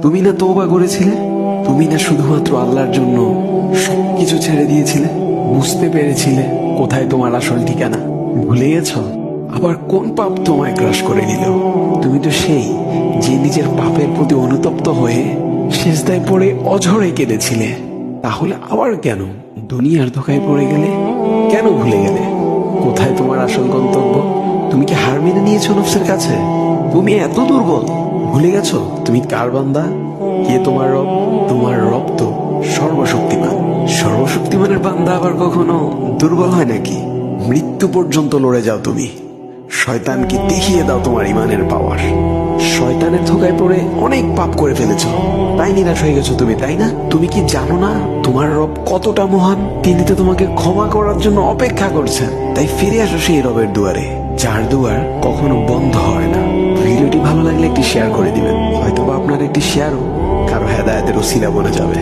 তুমি না তওবা করেছিলে? তুমি না শুধুমাত্র আল্লাহর জন্য সবকিছু ছেড়ে দিয়েছিলে? বুঝতে পেরেছিলে কোথায় তোমার আসল ঠিকানা? ভুলে গেছো? আবার কোন পাপ তোমায় গ্রাস করে নিল? তুমি তো সেই যে নিজের পাপের প্রতি অনুতপ্ত হয়ে সিজদায় পড়ে অঝরে কেঁদেছিলে। তাহলে আবার কেন দুনিয়ার ধোকায় পড়ে গেলে? কেন ভুলে গেলে কোথায় তোমার আসল গন্তব্য? তুমি কি হার মেনে নিয়েছো নফসের কাছে? তুমি এত দুর্বল, ভুলে গেছো তুমি কার বান্দা? কে তোমার রব? তোমার রব তো সর্বশক্তিমান। সর্বশক্তিমানের বান্দা আবার কখনো দুর্বল হয় নাকি? মৃত্যু পর্যন্ত লড়ে যাও তুমি। শয়তানকে দেখিয়ে দাও তোমার ইমানের পাওয়ার। শয়তানের ধোকায় পড়ে অনেক পাপ করে ফেলেছো, তাই নিরাশ হয়ে গেছো তুমি, তাই না? তুমি কি জানো না তোমার রব কতটা মহান? তিনি তো তোমাকে ক্ষমা করার জন্য অপেক্ষা করছেন। তাই ফিরে আসো সেই রবের দুয়ারে, যার দুয়ার কখনো বন্ধ হয় না। ভিডিওটি ভালো লাগলে একটি শেয়ার করে দিবেন, হয়তোবা আপনার একটি শেয়ারও কারো হেদায়েতের ওসিলা বনে যাবে।